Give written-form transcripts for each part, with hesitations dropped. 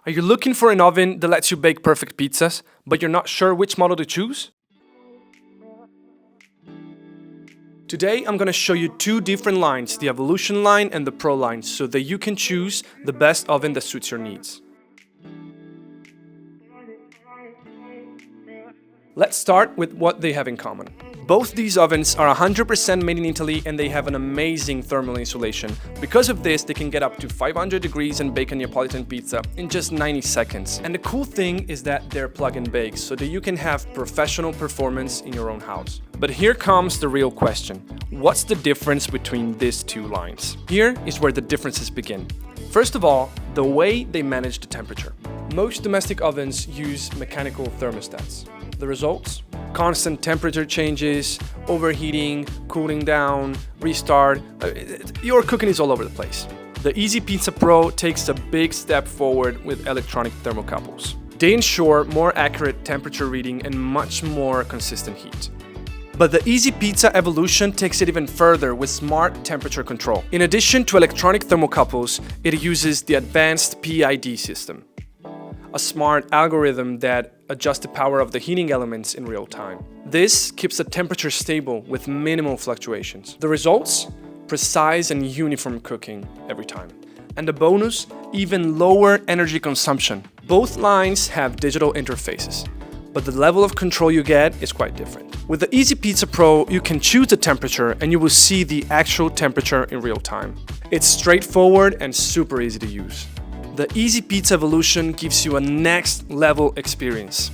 Are you looking for an oven that lets you bake perfect pizzas, but you're not sure which model to choose? Today I'm going to show you two different lines, the Evolution line and the Pro line, so that you can choose the best oven that suits your needs. Let's start with what they have in common. Both these ovens are 100% made in Italy and they have an amazing thermal insulation. Because of this, they can get up to 500 degrees and bake a Neapolitan pizza in just 90 seconds. And the cool thing is that they're plug and bake, so that you can have professional performance in your own house. But here comes the real question. What's the difference between these two lines? Here is where the differences begin. First of all, the way they manage the temperature. Most domestic ovens use mechanical thermostats. The results? Constant temperature changes, overheating, cooling down, restart. Your cooking is all over the place. The Easy Pizza Pro takes a big step forward with electronic thermocouples. They ensure more accurate temperature reading and much more consistent heat. But the Easy Pizza Evolution takes it even further with smart temperature control. In addition to electronic thermocouples, it uses the advanced PID system, a smart algorithm that adjusts the power of the heating elements in real time. This keeps the temperature stable with minimal fluctuations. The results? Precise and uniform cooking every time. And the bonus? Even lower energy consumption. Both lines have digital interfaces, but the level of control you get is quite different. With the Easy Pizza Pro, you can choose the temperature and you will see the actual temperature in real time. It's straightforward and super easy to use. The Easy Pizza Evolution gives you a next level experience.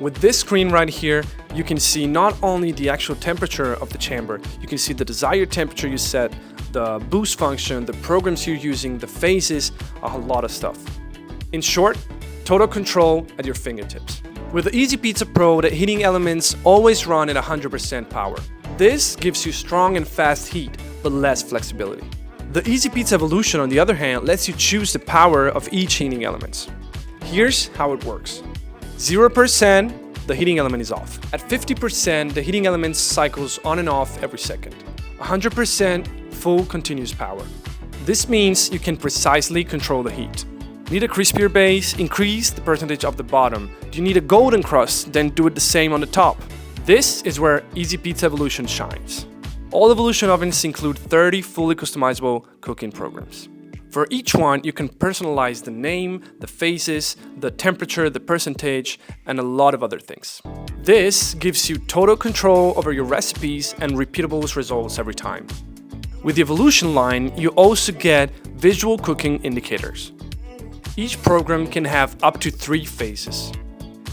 With this screen right here, you can see not only the actual temperature of the chamber, you can see the desired temperature you set, the boost function, the programs you're using, the phases, a lot of stuff. In short, total control at your fingertips. With the Easy Pizza Pro, the heating elements always run at 100% power. This gives you strong and fast heat, but less flexibility. The Easy Pizza Evolution, on the other hand, lets you choose the power of each heating element. Here's how it works. 0%, the heating element is off. At 50%, the heating element cycles on and off every second. 100%, full continuous power. This means you can precisely control the heat. Need a crispier base? Increase the percentage of the bottom. Do you need a golden crust? Then do it the same on the top. This is where Easy Pizza Evolution shines. All Evolution ovens include 30 fully customizable cooking programs. For each one, you can personalize the name, the phases, the temperature, the percentage, and a lot of other things. This gives you total control over your recipes and repeatable results every time. With the Evolution line, you also get visual cooking indicators. Each program can have up to 3 phases.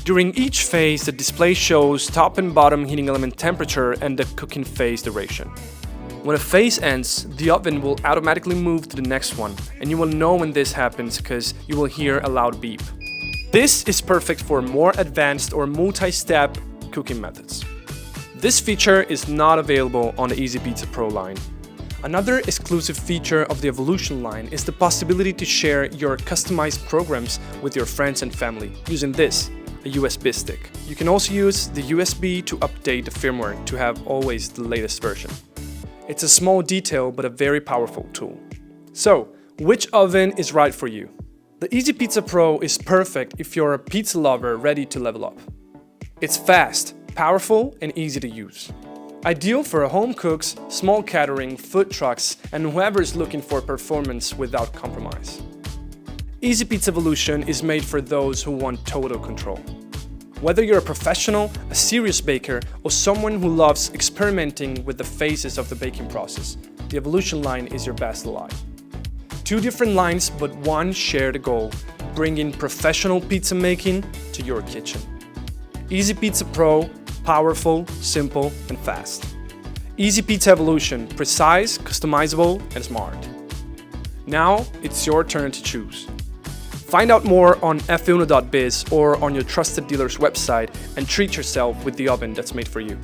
During each phase, the display shows top and bottom heating element temperature and the cooking phase duration. When a phase ends, the oven will automatically move to the next one, and you will know when this happens because you will hear a loud beep. This is perfect for more advanced or multi-step cooking methods. This feature is not available on the Easy Pizza Pro line. Another exclusive feature of the Evolution line is the possibility to share your customized programs with your friends and family using this, a USB stick. You can also use the USB to update the firmware to have always the latest version. It's a small detail but a very powerful tool. So, which oven is right for you? The Easy Pizza Pro is perfect if you're a pizza lover ready to level up. It's fast, powerful, and easy to use. Ideal for home cooks, small catering, food trucks, and whoever is looking for performance without compromise. Easy Pizza Evolution is made for those who want total control. Whether you're a professional, a serious baker, or someone who loves experimenting with the phases of the baking process, the Evolution line is your best ally. Two different lines, but one shared goal: bringing professional pizza making to your kitchen. Easy Pizza Pro, powerful, simple, and fast. Easy Pizza Evolution, precise, customizable, and smart. Now it's your turn to choose. Find out more on Effeuno.biz or on your trusted dealer's website and treat yourself with the oven that's made for you.